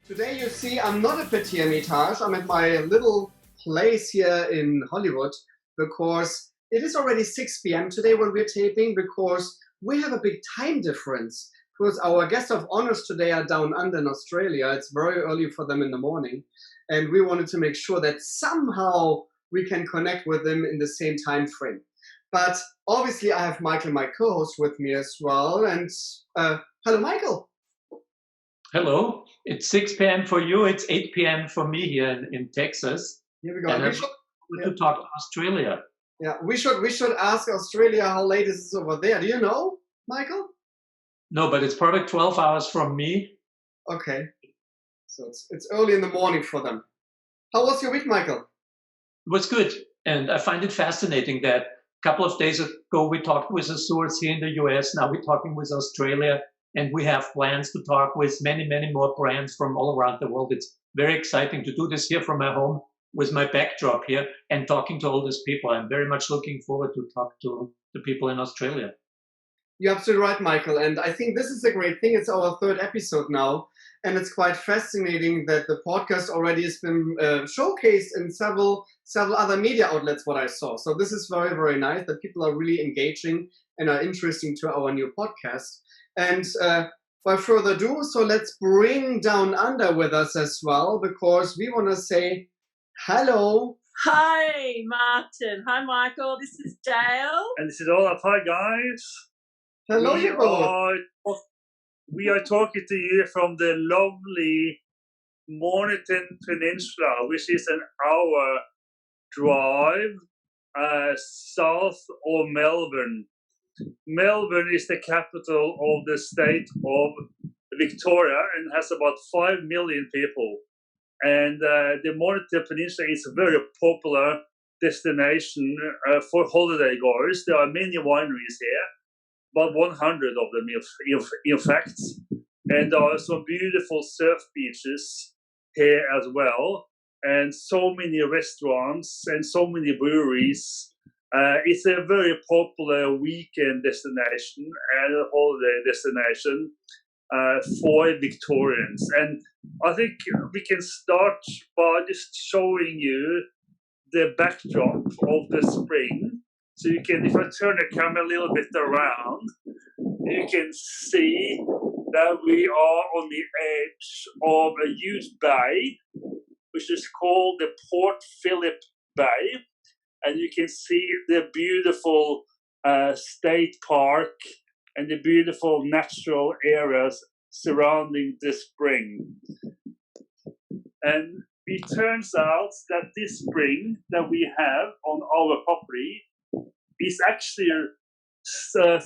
Today you see I'm not at Petit Hermitage, I'm at my little place here in Hollywood because it is already 6 p.m. today when we're taping because we have a big time difference because our guests of honors today are down under in Australia. It's very early for them in the morning and we wanted to make sure that somehow we can connect with them in the same time frame. But obviously I have Michael, my co-host, with me as well. And hello, Michael. Hello. It's 6 p.m. for you. It's 8 p.m. for me here in Texas. Here we go. And to talk to Australia. Yeah, we should ask Australia how late is it over there. Do you know, Michael? No, but it's probably 12 hours from me. Okay. So it's early in the morning for them. How was your week, Michael? It was good. And I find it fascinating that a couple of days ago we talked with a source here in the US. Now we're talking with Australia. And we have plans to talk with many, many more brands from all around the world. It's very exciting to do this here from my home with my backdrop here and talking to all these people. I'm very much looking forward to talk to the people in Australia. You're absolutely right, Michael. And I think this is a great thing. It's our 3rd episode now. And it's quite fascinating that the podcast already has been showcased in several other media outlets, what I saw. So this is very, very nice that people are really engaging and are interesting to our new podcast. And by further ado, so let's bring Down Under with us as well, because we want to say hello. Hi, Martin. Hi, Michael. This is Dale. And this is Olaf. Hi, guys. Hello, you both. We are talking to you from the lovely Mornington Peninsula, which is an hour drive south of Melbourne. Melbourne is the capital of the state of Victoria and has about 5 million people. And the Mornington Peninsula is a very popular destination for holiday goers. There are many wineries here, about 100 of them, in fact. And there are some beautiful surf beaches here as well, and so many restaurants and so many breweries. It's a very popular weekend destination and a holiday destination for Victorians. And I think we can start by just showing you the backdrop of the spring. So you can, if I turn the camera a little bit around, you can see that we are on the edge of a huge bay, which is called the Port Phillip Bay. And you can see the beautiful state park and the beautiful natural areas surrounding the spring. And it turns out that this spring that we have on our property is actually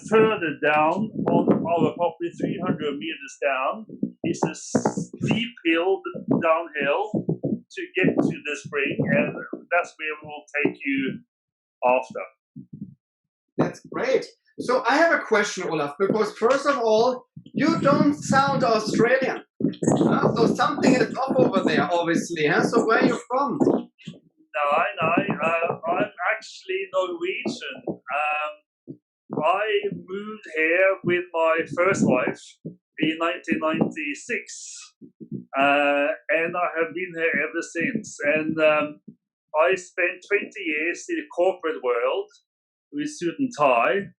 further down on our property, 300 meters down. It's a steep hill downhill to get to the spring, and that's where we'll take you after. That's great. So I have a question, Olaf, because first of all, you don't sound Australian. So something is off over there, obviously. So where are you from? No, I'm actually Norwegian. I moved here with my first wife in 1996. And I have been here ever since. And I spent 20 years in the corporate world with suit and tie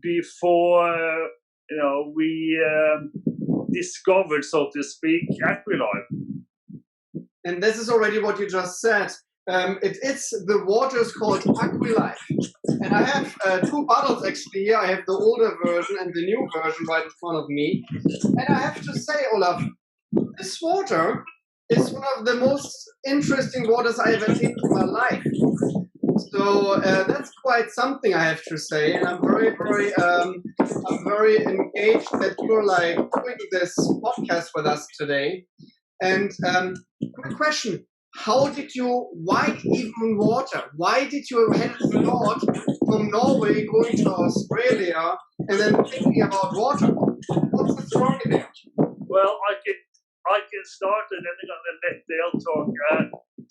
before we discovered, so to speak, Aqui-Live. And this is already what you just said. The water is called Aqui-Live. And I have 2 bottles actually here. I have the older version and the new version right in front of me. And I have to say, Olaf, this water is one of the most interesting waters I ever seen in my life. So that's quite something, I have to say, and I'm very, very engaged that you're doing this podcast with us today. And quick question: why even water? Why did you head north from Norway going to Australia and then thinking about water? What's the story there? Well, I can start and then I'm going to let Dale talk.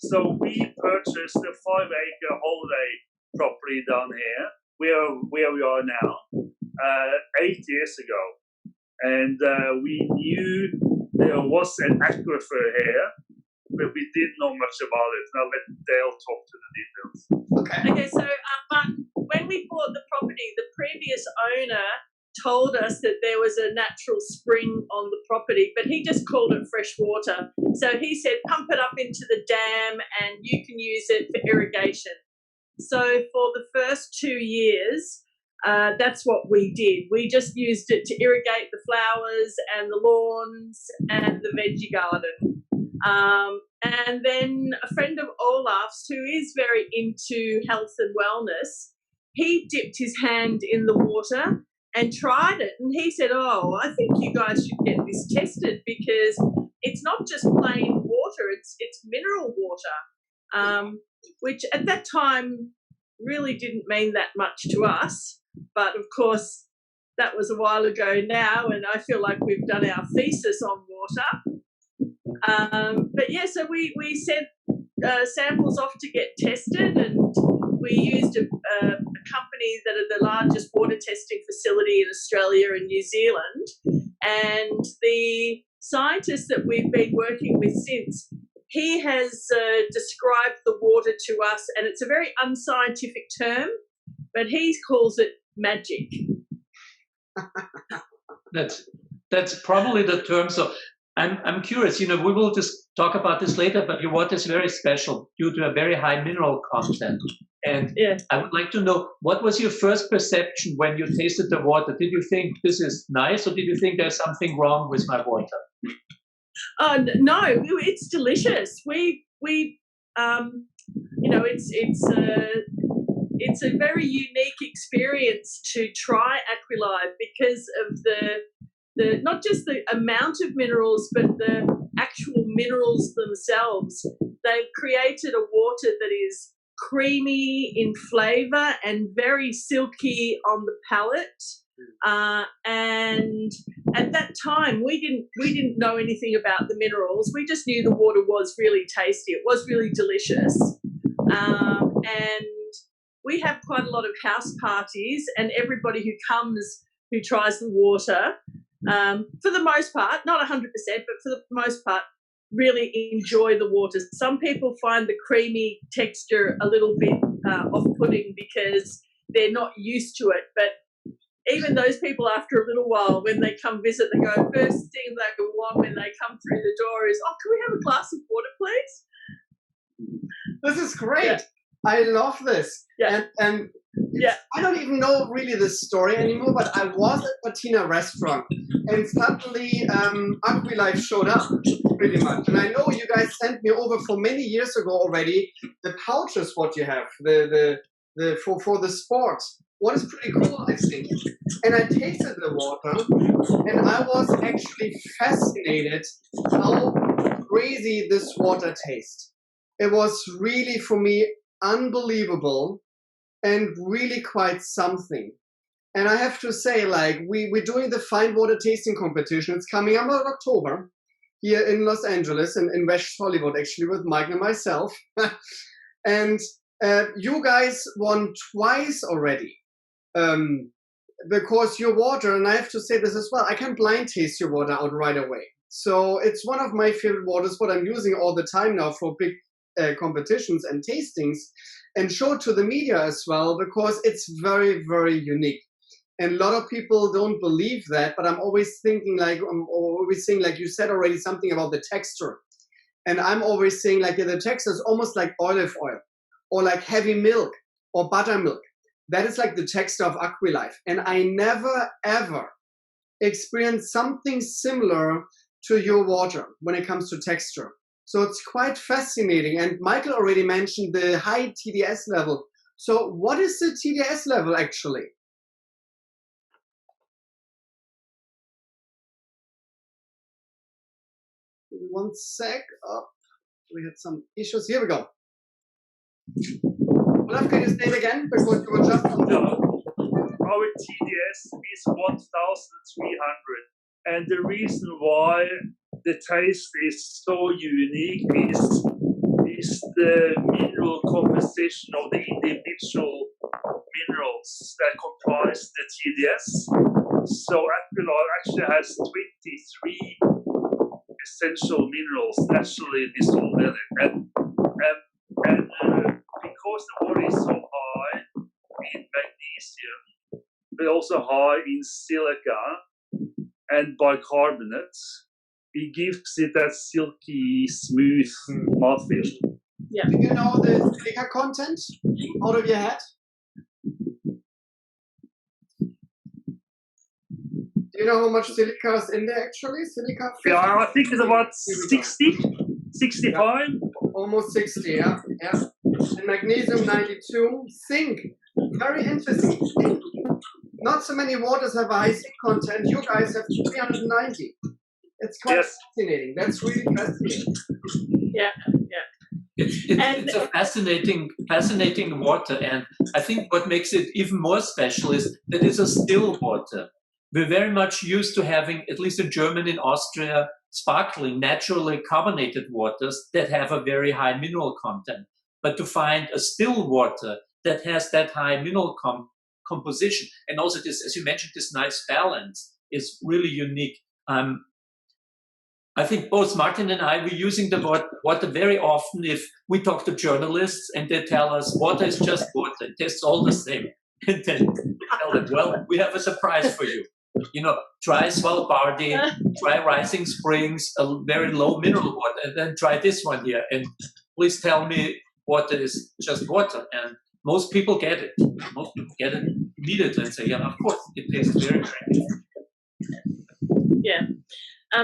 So we purchased a 5-acre holiday property down here, where we are now, 8 years ago. And we knew there was an aquifer here, but we didn't know much about it. Now let Dale talk to the details. Okay, so Martin, when we bought the property, the previous owner told us that there was a natural spring on the property, but he just called it Freshwater. So he said, pump it up into the dam and you can use it for irrigation. So for the first 2 years, that's what we did. We just used it to irrigate the flowers and the lawns and the veggie garden. And then a friend of Olaf's, who is very into health and wellness, he dipped his hand in the water and tried it. And he said, oh, I think you guys should get this tested because it's not just plain water, it's mineral water, which at that time really didn't mean that much to us. But of course, that was a while ago now, and I feel like we've done our thesis on water. But yeah, so we sent samples off to get tested, and we used a company that are the largest water testing facility in Australia and New Zealand. And the scientist that we've been working with since, he has described the water to us, and it's a very unscientific term, but he calls it magic. That's probably the term. So I'm curious, we will just talk about this later, but your water is very special due to a very high mineral content. And yeah. I would like to know, what was your first perception when you tasted the water? Did you think this is nice, or did you think there's something wrong with my water? No, it's delicious. It's a very unique experience to try Aqui-Live because of the not just the amount of minerals, but the actual minerals themselves. They've created a water that is creamy in flavour and very silky on the palate. And at that time, we didn't know anything about the minerals. We just knew the water was really tasty. It was really delicious. And we have quite a lot of house parties, and everybody who comes who tries the water, for the most part, not 100%, but for the most part, really enjoy the water. Some people find the creamy texture a little bit off-putting because they're not used to it. But even those people, after a little while, when they come visit, they go, first thing they want when they come through the door is, oh, can we have a glass of water, please? This is great. Yeah. I love this. Yeah. And yeah. I don't even know really this story anymore, but I was at Patina restaurant and suddenly Aqui-Live showed up pretty much. And I know you guys sent me over for many years ago already the pouches what you have, the for the sport. What is pretty cool, I think. And I tasted the water and I was actually fascinated how crazy this water tastes. It was really, for me, unbelievable and really quite something. And I have to say, like, we're doing the fine water tasting competition. It's coming up in October here in Los Angeles and in West Hollywood, actually, with Mike and myself. And you guys won twice already because your water, and I have to say this as well, I can blind taste your water out right away. So it's one of my favorite waters, what I'm using all the time now for big competitions and tastings, and show it to the media as well, because it's very, very unique. And a lot of people don't believe that, but I'm always thinking like, you said already something about the texture. And I'm always saying like, yeah, the texture is almost like olive oil or like heavy milk or buttermilk. That is like the texture of Aqui-Live. And I never, ever experienced something similar to your water when it comes to texture. So it's quite fascinating. And Michael already mentioned the high TDS level. So what is the TDS level actually? One sec. Oh, we had some issues. Here we go. Olaf, can you say it again? Because you were just on the... Our TDS is 1,300. And the reason why the taste is so unique is the mineral composition of the individual minerals that comprise the TDS. So Aqui-Live actually has 23 essential minerals naturally dissolved in it, and because the water is so high in magnesium, but also high in silica and bicarbonates, it gives it that silky, smooth mouthfeel. Yeah. Do you know the silica content out of your head? Do you know how much silica is in there actually? Silica? 50? Yeah, I think it's about 60, 65. Almost 60, yeah. And magnesium 92. Zinc, very interesting. Not so many waters have a high zinc content. You guys have 390. It's quite fascinating. That's really fascinating. Yeah. It's a fascinating water, and I think what makes it even more special is that it's a still water. We're very much used to having, at least in Germany and Austria, sparkling, naturally carbonated waters that have a very high mineral content. But to find a still water that has that high mineral composition, and also this, as you mentioned, this nice balance is really unique. I think both Martin and I, we're using the water very often if we talk to journalists and they tell us water is just water, it tastes all the same. And then we tell them, well, we have a surprise for you. You know, try Svalbardi, try Rising Springs, a very low mineral water, and then try this one here. And please tell me water is just water. And most people get it. Most people get it immediately and say, yeah, of course, it tastes very, very good. Yeah.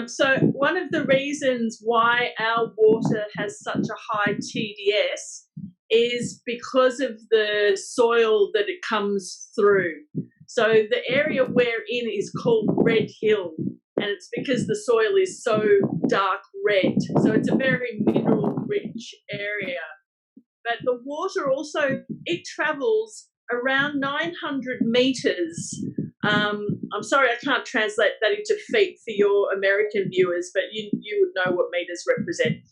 So one of the reasons why our water has such a high TDS is because of the soil that it comes through. So the area we're in is called Red Hill, and it's because the soil is so dark red. So it's a very mineral-rich area. But the water also, it travels around 900 meters. I'm sorry, I can't translate that into feet for your American viewers, but you would know what meters represent.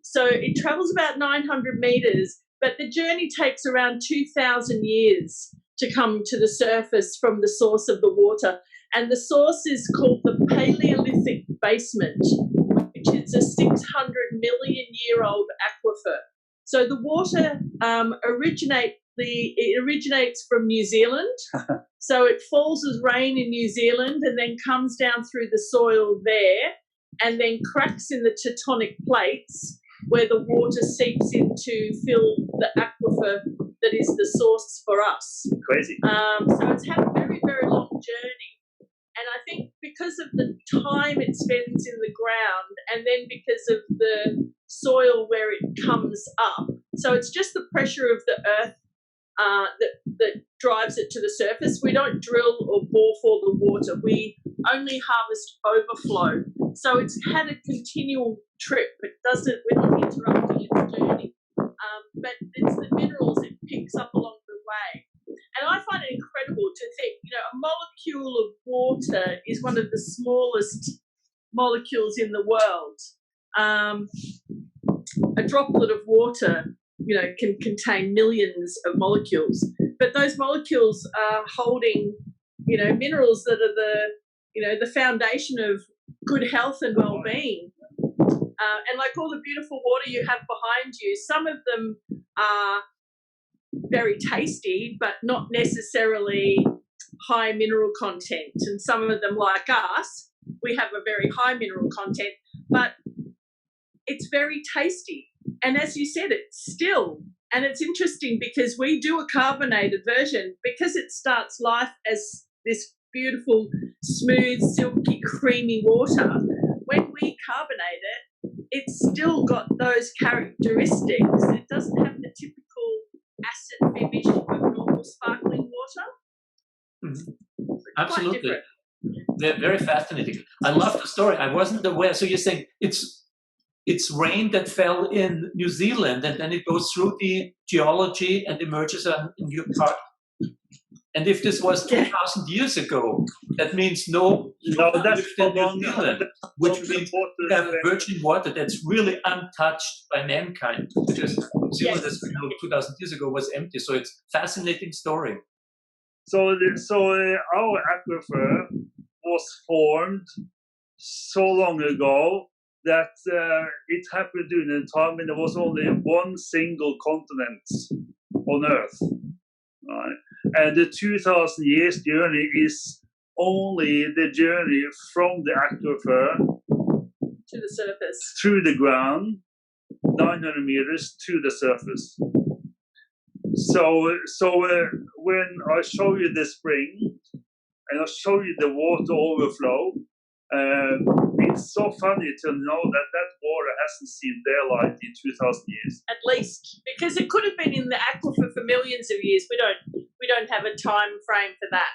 So it travels about 900 meters, but the journey takes around 2,000 years to come to the surface from the source of the water. And the source is called the Paleolithic basement, which is a 600 million year old aquifer. So the water originates from New Zealand. So it falls as rain in New Zealand and then comes down through the soil there and then cracks in the tectonic plates where the water seeps in to fill the aquifer that is the source for us. Crazy. So it's had a very, very long journey. And I think because of the time it spends in the ground and then because of the soil where it comes up, so it's just the pressure of the earth that drives it to the surface. We don't drill or bore for the water. We only harvest overflow. So it's had a continual trip. We're not interrupting its journey. But it's the minerals it picks up along the way. And I find it incredible to think, a molecule of water is one of the smallest molecules in the world. A droplet of water, can contain millions of molecules. But those molecules are holding, minerals that are the foundation of good health and well-being. And like all the beautiful water you have behind you, some of them are very tasty, but not necessarily high mineral content. And some of them, like us, we have a very high mineral content, but it's very tasty. And as you said, it's still. And it's interesting because we do a carbonated version because it starts life as this beautiful, smooth, silky, creamy water. When we carbonate it, it's still got those characteristics. It doesn't have the typical acid finish of normal sparkling water. Mm-hmm. Absolutely. They're very fascinating. I love the story. I wasn't aware. So you're saying it's rain that fell in New Zealand and then it goes through the geology and emerges a new part. And if this was 2,000 years ago, that means no that's lived in New Zealand, which means you have virgin water that's really untouched by mankind. Because New Zealand, as we know, 2,000 years ago was empty. So it's a fascinating story. So our aquifer was formed so long ago that it happened during a time when there was only one single continent on Earth. Right? And the 2,000 years journey is only the journey from the aquifer To the surface. through the ground, 900 meters to the surface. So when I show you the spring and I show you the water overflow, it's so funny to know that that water hasn't seen daylight in 2,000 years. At least, because it could have been in the aquifer for millions of years. We don't have a time frame for that.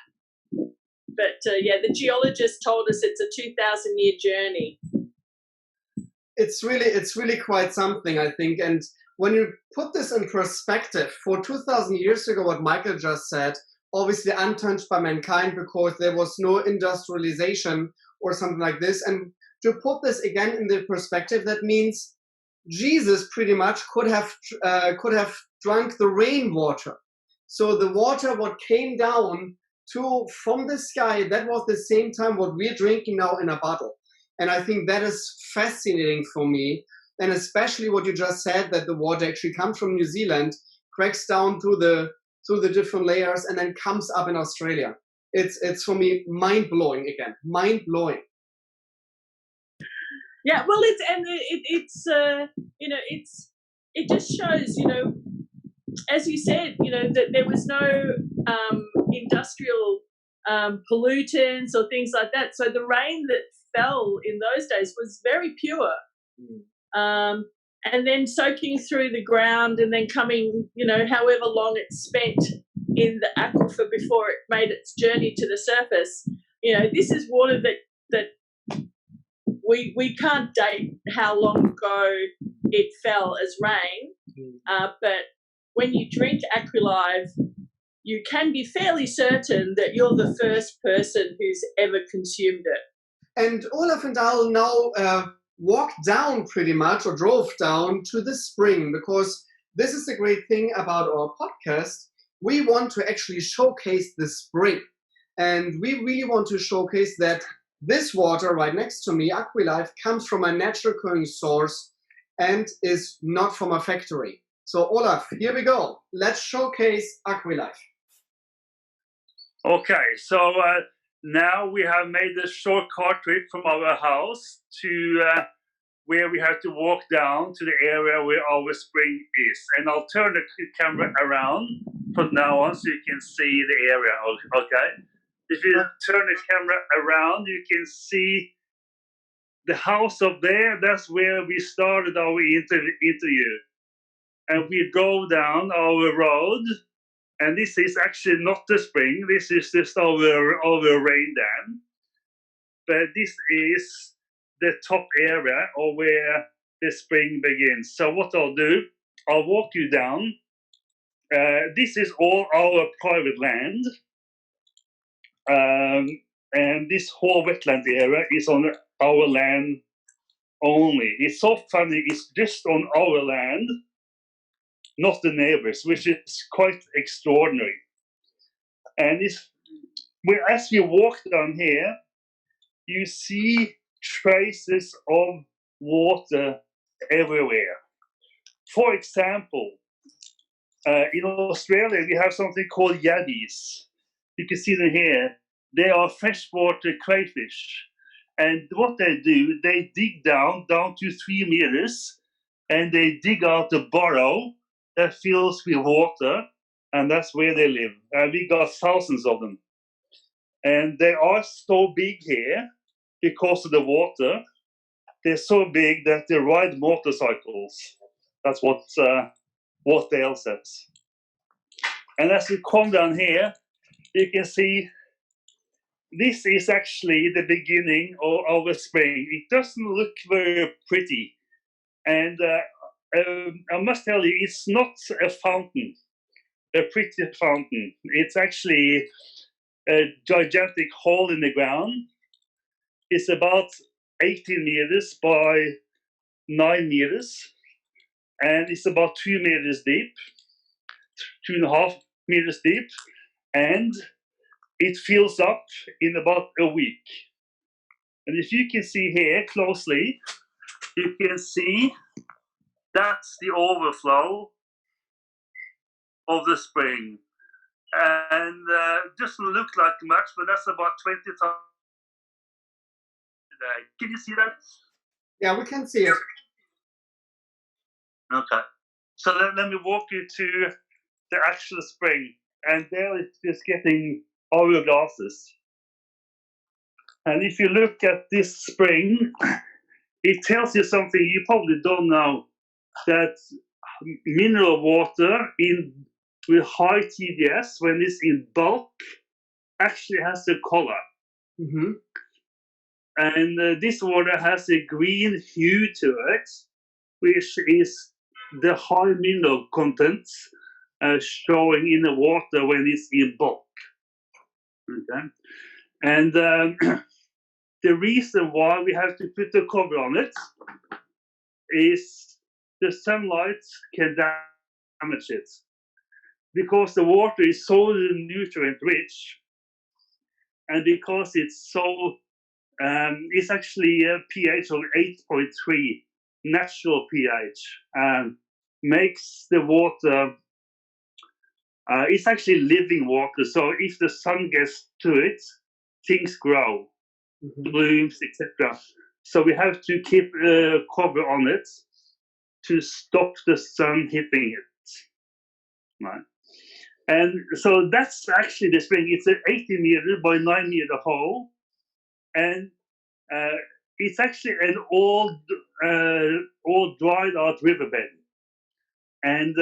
But yeah, the geologist told us it's a 2,000-year journey. It's really quite something, I think. And when you put this in perspective, for 2,000 years ago, what Michael just said, obviously untouched by mankind because there was no industrialization or something like this. And to put this again in the perspective, that means Jesus pretty much could have drunk the rainwater. So the water what came down from the sky, that was the same time what we're drinking now in a bottle. And I think that is fascinating for me. And especially what you just said, that the water actually comes from New Zealand, cracks down through the different layers, and then comes up in Australia. It's for me mind-blowing again. Mind-blowing. Yeah, well, it just shows, as you said, that there was no industrial pollutants or things like that. So the rain that fell in those days was very pure. And then soaking through the ground and then coming, however long it spent in the aquifer before it made its journey to the surface. This is water that we can't date how long ago it fell as rain, but when you drink Aqui-Live, you can be fairly certain that you're the first person who's ever consumed it. And Olaf and Dayle now walked down pretty much, or drove down to the spring, because this is the great thing about our podcast. We want to actually showcase the spring. And we really want to showcase that this water right next to me, Aqui-Live, comes from a natural occurring source and is not from a factory. So Olaf, here we go. Let's showcase Aqui-Live. Okay, so now we have made a short car trip from our house to where we have to walk down to the area where our spring is. And I'll turn the camera around from now on so you can see the area, okay? If you turn the camera around, you can see the house up there. That's where we started our interview. And we drove down our road. And this is actually not the spring. This is just our rain dam. But this is the top area of where the spring begins. So what I'll do, I'll walk you down. This is all our private land. And this whole wetland area is on our land only. It's so funny, it's just on our land, not the neighbors, which is quite extraordinary. And as you walk down here, you see traces of water everywhere. For example, in Australia, we have something called yabbies. You can see them here. They are freshwater crayfish. And what they do, they dig down to 3 meters, and they dig out a burrow that fills with water, and that's where they live. And we got thousands of them. And they are so big here because of the water. They're so big that they ride motorcycles. That's what Dayle says. And as you come down here, you can see this is actually the beginning of a spring. It doesn't look very pretty. And I must tell you, it's not a fountain, a pretty fountain. It's actually a gigantic hole in the ground. It's about 18 meters by 9 meters. And it's about 2 meters deep, 2.5 meters deep. And it fills up in about a week. And if you can see here closely, you can see that's the overflow of the spring. And doesn't look like much, but that's about 20 times a day. Can you see that? Yeah, we can see it. Okay. So let me walk you to the actual spring. And there it's just getting hourglasses. And if you look at this spring, it tells you something you probably don't know, that mineral water with high TDS, when it's in bulk, actually has a color. Mm-hmm. And this water has a green hue to it, which is the high mineral content showing in the water when it's in bulk. Okay, and the reason why we have to put a cover on it is the sunlight can damage it, because the water is so nutrient rich, and because it's so it's actually a pH of 8.3, natural pH, makes the water, it's actually living water. So if the sun gets to it, things grow, blooms, etc. So we have to keep a cover on it to stop the sun hitting it. Right. And so that's actually the spring. It's an 80 meter by 9 meter hole. And it's actually an old dried out riverbed. And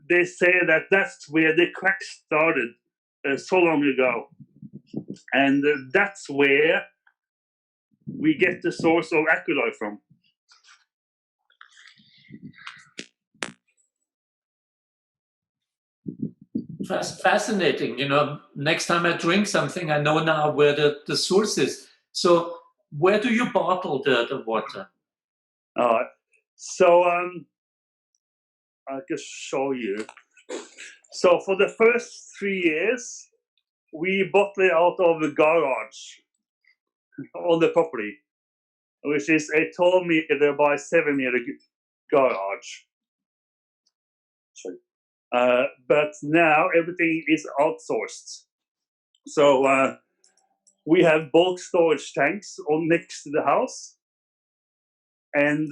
they say that that's where the crack started so long ago. And that's where we get the source of Aqui-Live from. Fascinating. You know, next time I drink something, I know now where the source is. So where do you bottle the water? All right. So I'll just show you. So for the first 3 years, we bottle it out of the garage on the property, which is a 12 meter by 7 meter garage. But now everything is outsourced. So we have bulk storage tanks next to the house, and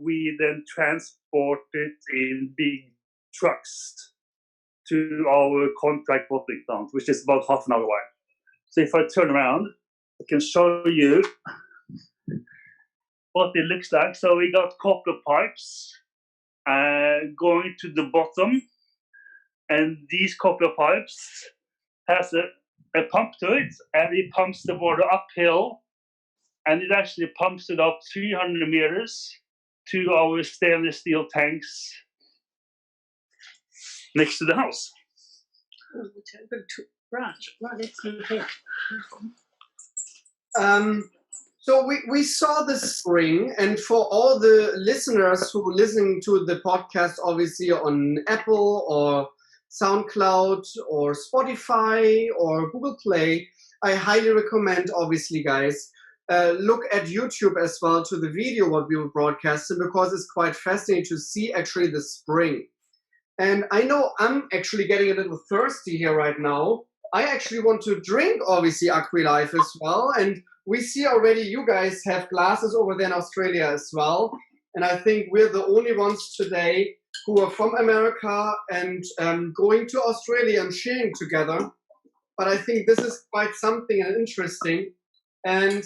we then transport it in big trucks to our contract bottling plant, which is about half an hour away. So if I turn around, I can show you what it looks like. So we got copper pipes going to the bottom, and these copper pipes has a pump to it, and it pumps the water uphill, and it actually pumps it up 300 meters to our stainless steel tanks next to the house. Right next to here. So we saw the spring, and for all the listeners who are listening to the podcast, obviously on Apple or SoundCloud or Spotify or Google Play, I highly recommend, obviously, guys, look at YouTube as well to the video what we were broadcasting, because it's quite fascinating to see actually the spring. And I know I'm actually getting a little thirsty here right now. I actually want to drink, obviously, Aqui-Live as well. And we see already you guys have glasses over there in Australia as well. And I think we're the only ones today who are from America and going to Australia and sharing together. But I think this is quite something and interesting. And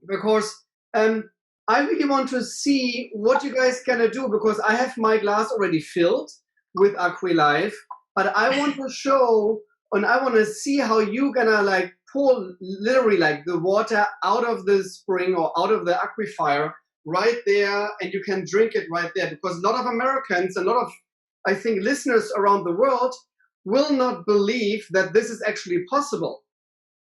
because I really want to see what you guys gonna do, because I have my glass already filled with Aqui-Live, but I want to show and I want to see how you gonna like pull literally like the water out of the spring or out of the aquifer right there, and you can drink it right there, because a lot of Americans, a lot of, I think, listeners around the world will not believe that this is actually possible.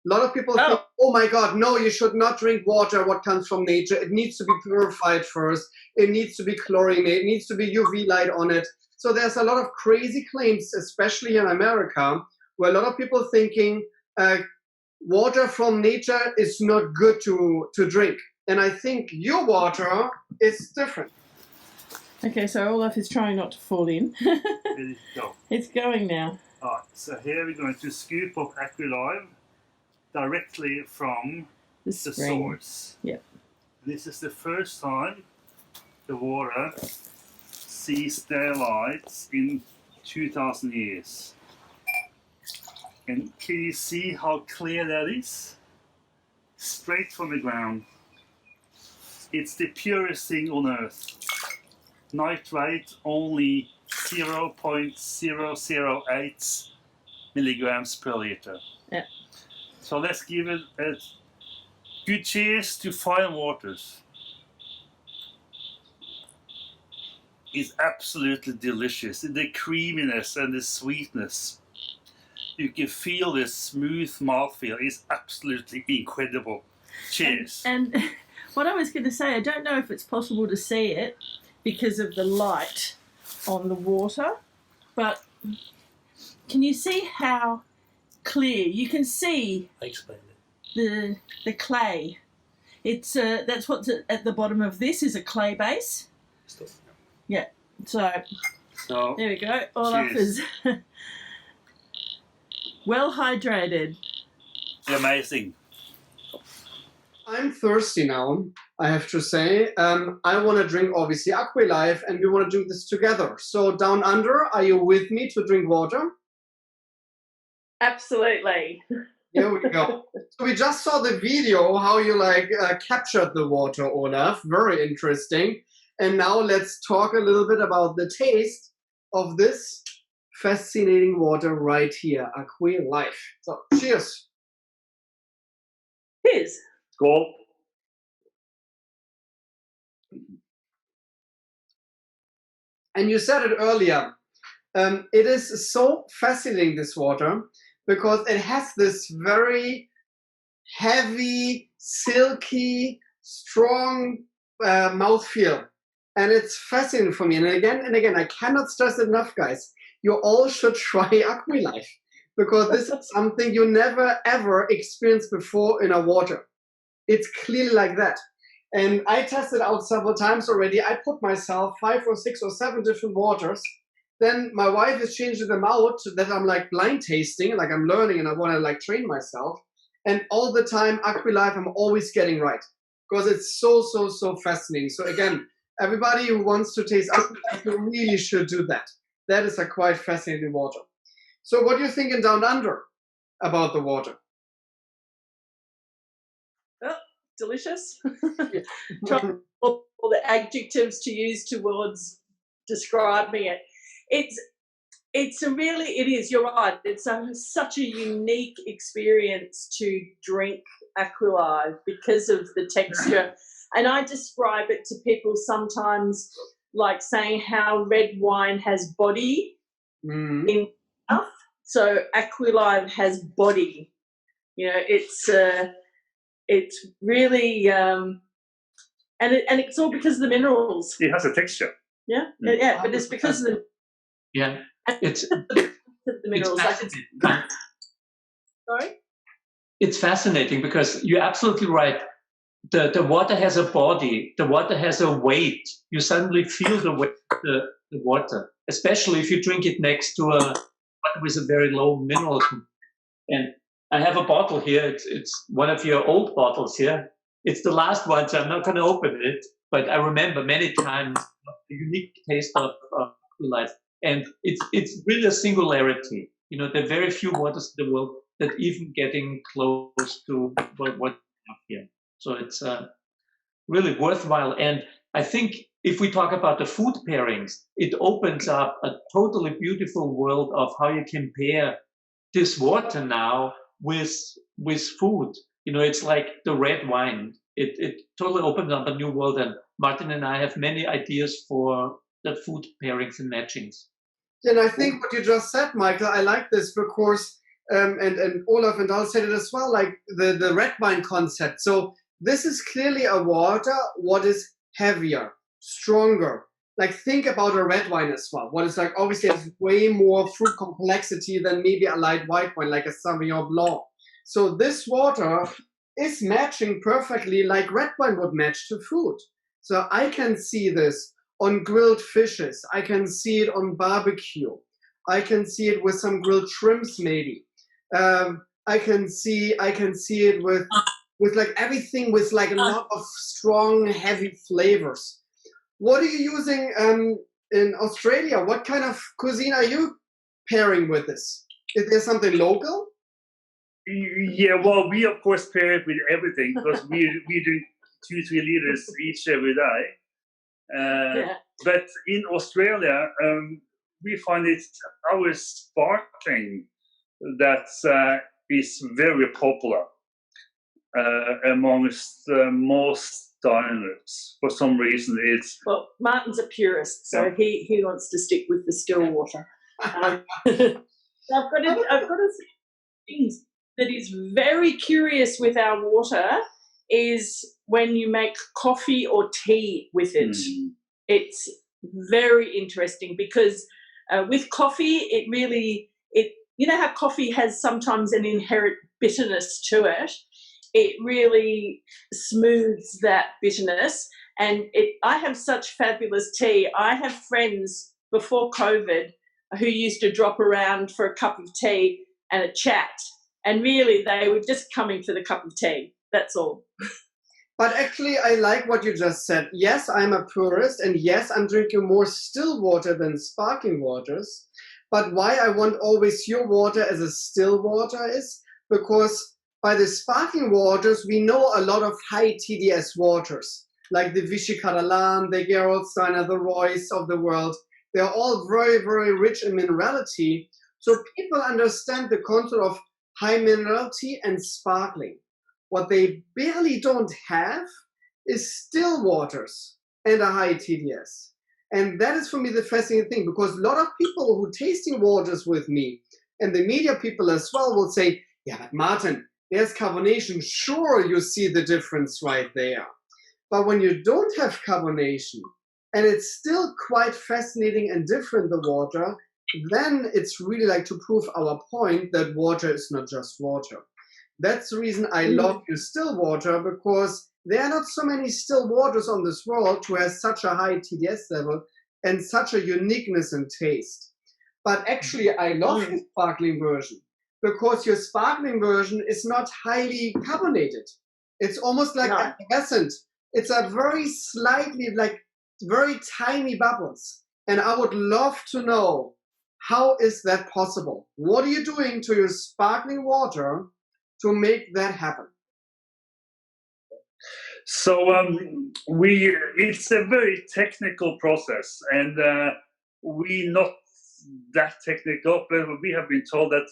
A lot of people think, oh my God, no, you should not drink water what comes from nature. It needs to be purified first. It needs to be chlorinated. It needs to be UV light on it. So there's a lot of crazy claims, especially in America, where a lot of people thinking water from nature is not good to drink. And I think your water is different. Okay, so Olaf is trying not to fall in. Ready to go. It's going now. Alright, so here we're going to scoop up Aqui-Live directly from The the spring. source. Yep. This is the first time the water sees daylight in 2,000 years. And can you see how clear that is? Straight from the ground. It's the purest thing on earth. Nitrate only 0.008 milligrams per liter. Yeah. So let's give it a good cheers to fine waters. It's absolutely delicious. The creaminess and the sweetness. You can feel the smooth mouthfeel. It's absolutely incredible. Cheers. And what I was going to say, I don't know if it's possible to see it because of the light on the water, but can you see how clear? You can see the clay. It's that's what's at the bottom of this is a clay base. Yeah. So there we go. Olaf is well hydrated. Amazing. I'm thirsty now, I have to say. I want to drink, obviously, Aqui-Live, and we want to do this together. So down under, are you with me to drink water? Absolutely. Here we go. So we just saw the video, how you captured the water, Olaf. Very interesting. And now let's talk a little bit about the taste of this fascinating water right here, Aqui-Live. So cheers. Cheers. Skål. And you said it earlier. It is so fascinating, this water, because it has this very heavy, silky, strong mouthfeel. And it's fascinating for me. And again, I cannot stress it enough, guys. You all should try Aqui-Live, because this is something you never, ever experienced before in a water. It's clearly like that. And I tested out several times already. I put myself 5 or 6 or 7 different waters. Then my wife is changing them out so that I'm blind tasting, I'm learning and I want to train myself. And all the time, Aqui-Live, I'm always getting right, because it's so, so, so fascinating. So again, everybody who wants to taste Aqui-Live, you really should do that. That is a quite fascinating water. So what do you think in Down Under about the water? Oh, delicious. Try all the adjectives to use towards describing it. It is, you're right. It's such a unique experience to drink Aqui-Live because of the texture. And I describe it to people sometimes like saying how red wine has body in mouth. So Aqui-Live has body. It's really and it's all because of the minerals. It has a texture. Yeah, but it's because of the it's the minerals. Sorry. It's fascinating because you're absolutely right. The water has a body. The water has a weight. You suddenly feel the weight of the water, especially if you drink it next to a water with a very low mineral content. And I have a bottle here. It's one of your old bottles here. It's the last one, so I'm not going to open it. But I remember many times the unique taste of Aqui-Live. And it's really a singularity. There are very few waters in the world that even getting close to what we have here. So it's really worthwhile. And I think if we talk about the food pairings, it opens up a totally beautiful world of how you can pair this water now with food. It's like the red wine. It totally opens up a new world. And Martin and I have many ideas for the food pairings and matchings. Yeah, and I think what you just said, Michael, I like this because, and Olaf and Dayle said it as well, the red wine concept. So this is clearly a water what is heavier, stronger. Think about a red wine as well. What is obviously has way more fruit complexity than maybe a light white wine, like a Sauvignon Blanc. So this water is matching perfectly like red wine would match to food. So I can see this on grilled fishes. I can see it on barbecue. I can see it with some grilled shrimps, maybe. I can see it with like everything with like a lot of strong, heavy flavors. What are you using in Australia? What kind of cuisine are you pairing with this? Is there something local? Yeah, well, we of course pair it with everything because we drink 2-3 liters each every day. But in Australia, we find it our sparkling that is very popular amongst most diners. For some reason, it's Martin's a purist, so he wants to stick with the still water. I've got a thing that is very curious with our water is when you make coffee or tea with it. It's very interesting because with coffee, you know how coffee has sometimes an inherent bitterness to it. It really smooths that bitterness, and I have such fabulous tea. I have friends before COVID who used to drop around for a cup of tea and a chat, and really they were just coming for the cup of tea. That's all. But actually, I like what you just said. Yes, I'm a purist, and yes, I'm drinking more still water than sparkling waters. But why I want always your water as a still water is because by the sparkling waters, we know a lot of high TDS waters, like the Vichy Catalan, the Gerolsteiner, the Royce of the world. They're all very, very rich in minerality. So people understand the concept of high minerality and sparkling. What they barely don't have is still waters and a high TDS. And that is for me the fascinating thing, because a lot of people who tasting waters with me, and the media people as well, will say, yeah, but Martin, there's carbonation. Sure, you see the difference right there. But when you don't have carbonation, and it's still quite fascinating and different, the water, then it's really like to prove our point that water is not just water. That's the reason I love your still water, because there are not so many still waters on this world who has such a high TDS level and such a uniqueness in taste. But actually, I love your sparkling version, because your sparkling version is not highly carbonated. It's almost like effervescent. It's a very slightly, like very tiny bubbles. And I would love to know, how is that possible? What are you doing to your sparkling water to make that happen? So it's a very technical process, and we're not that technical, but we have been told that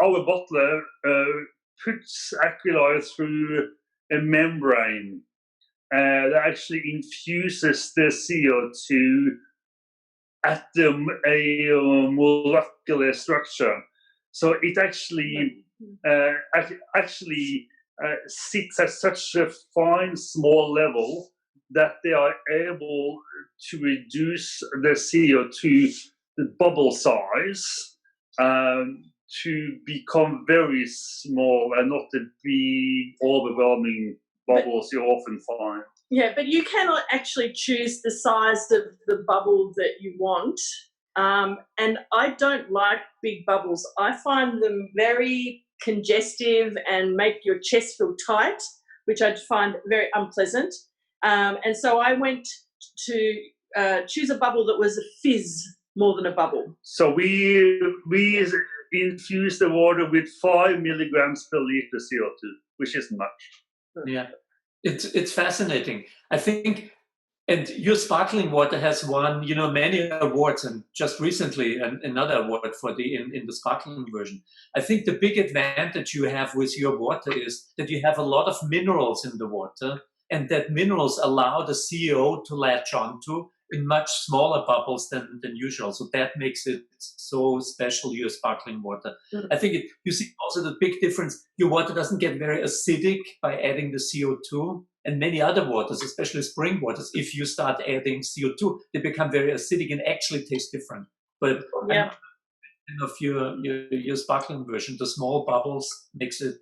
our bottler puts Aqui-Live through a membrane that actually infuses the CO2 at a molecular structure. So it actually sits at such a fine, small level that they are able to reduce the CO2, the bubble size, to become very small and not the big, overwhelming bubbles you often find. Yeah, but you cannot actually choose the size of the bubble that you want. And I don't like big bubbles. I find them very congestive and make your chest feel tight, which I find very unpleasant. And so I went to choose a bubble that was a fizz more than a bubble. So we infuse the water with 5 milligrams per liter CO2, which isn't much. Yeah, it's fascinating. I think, and your sparkling water has won, many awards, and just recently another award for in the sparkling version. I think the big advantage you have with your water is that you have a lot of minerals in the water, and that minerals allow the CO to latch onto in much smaller bubbles than usual. So that makes it so special, your sparkling water. I think you see also the big difference. Your water doesn't get very acidic by adding the CO2. And many other waters, especially spring waters, if you start adding CO2, they become very acidic and actually taste different. But of your sparkling version. The small bubbles makes it,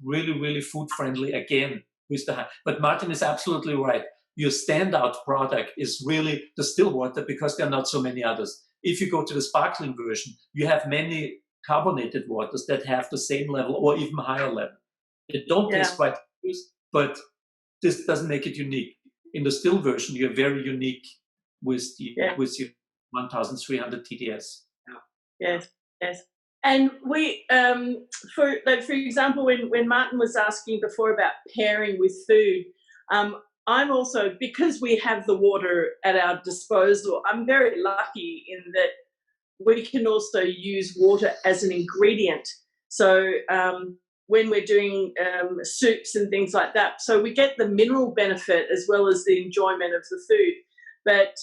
really, really food friendly again with the high. But Martin is absolutely right. Your standout product is really the still water because there are not so many others. If you go to the sparkling version, you have many carbonated waters that have the same level or even higher level. It don't taste quite good, but this doesn't make it unique. In the still version, you're very unique with your 1300 TDS. Yes. And we, for example, when Martin was asking before about pairing with food, I'm also, because we have the water at our disposal, I'm very lucky in that we can also use water as an ingredient. So when we're doing soups and things like that, so we get the mineral benefit as well as the enjoyment of the food. But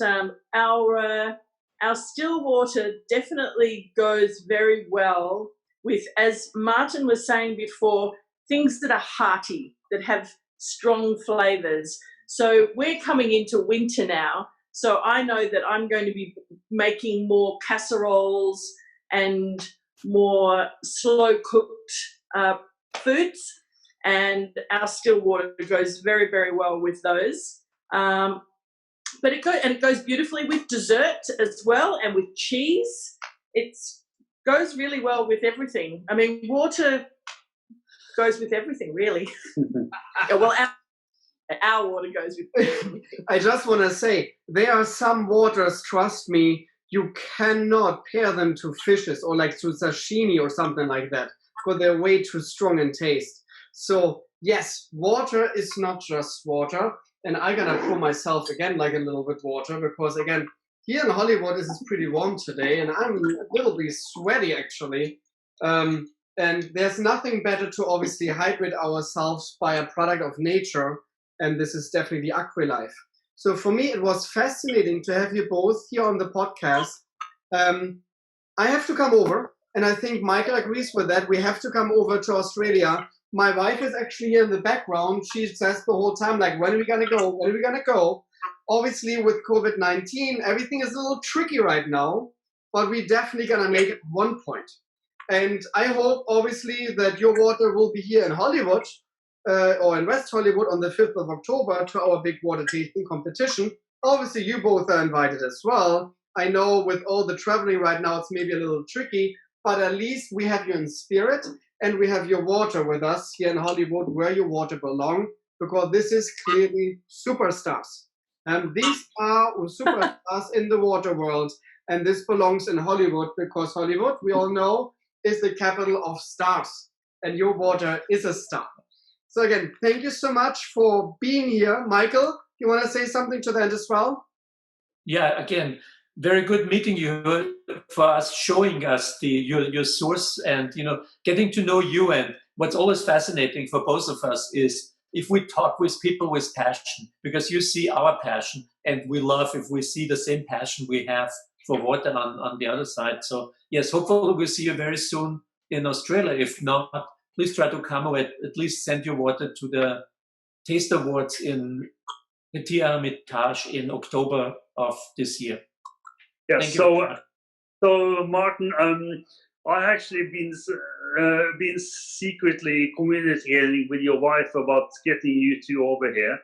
our still water definitely goes very well with, as Martin was saying before, things that are hearty, that have strong flavours. So we're coming into winter now, so I know that I'm going to be making more casseroles and more slow-cooked foods, and our still water goes very, very well with those. But it goes beautifully with dessert as well, and with cheese. It goes really well with everything. I mean, water goes with everything, really. Well, our water goes with everything. I just want to say, there are some waters, trust me, you cannot pair them to fishes or like to sashimi or something like that, because they're way too strong in taste. So yes, water is not just water. And I'm gonna pour myself again like a little bit water, because again, here in Hollywood this is pretty warm today and I'm a little bit sweaty actually. And there's nothing better to obviously hydrate ourselves by a product of nature, and this is definitely Aqui-Live. So for me it was fascinating to have you both here on the podcast. I have to come over, and I think Michael agrees with that. We have to come over to Australia. My wife is actually here in the background. She says the whole time, like, when are we going to go? When are we going to go? Obviously, with COVID-19, everything is a little tricky right now, but we're definitely going to make it one point. And I hope, obviously, that your water will be here in Hollywood or in West Hollywood on the 5th of October to our big water tasting competition. Obviously, you both are invited as well. I know with all the traveling right now, it's maybe a little tricky, but at least we have you in spirit. And we have your water with us here in Hollywood, where your water belongs, because this is clearly superstars. And these are superstars in the water world. And this belongs in Hollywood, because Hollywood, we all know, is the capital of stars. And your water is a star. So again, thank you so much for being here. Michael, you want to say something to that as well? Yeah, again, very good meeting you, for us, showing us your source, and getting to know you. And what's always fascinating for both of us is if we talk with people with passion, because you see our passion, and we love if we see the same passion we have for water on the other side. So yes, hopefully we'll see you very soon in Australia. If not, please try to come or at least send your water to the Taste Awards in Petit Hermitage in October of this year. Yeah, so Martin, I actually been secretly communicating with your wife about getting you two over here,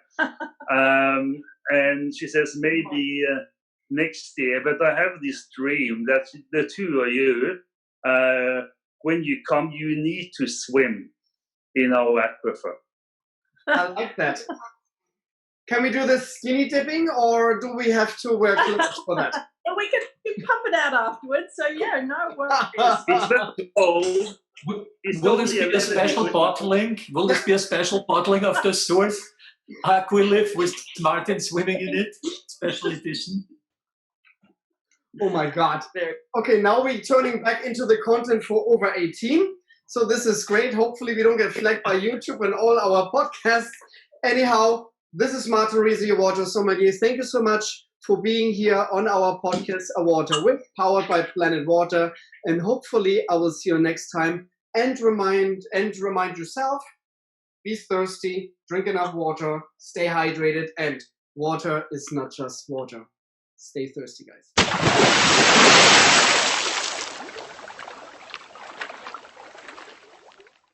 and she says maybe next year. But I have this dream that the two of you, when you come, you need to swim in our aquifer. I like that. Can we do the skinny dipping, or do we have to wear clothes for that? We can pump it out afterwards. So yeah, no worries. It's very cold. Will this be a special bottling? Will this be a special bottling of the source Aqui-Live with Martin swimming in it? Special edition. Oh my God. Okay, now we're turning back into the content for over 18. So this is great. Hopefully we don't get flagged by YouTube and all our podcasts. Anyhow, this is Martin Riese, your water sommelier. Thank you so much for being here on our podcast, A Water With, powered by Planet Water. And hopefully I will see you next time. And remind yourself, be thirsty, drink enough water, stay hydrated, and water is not just water. Stay thirsty, guys.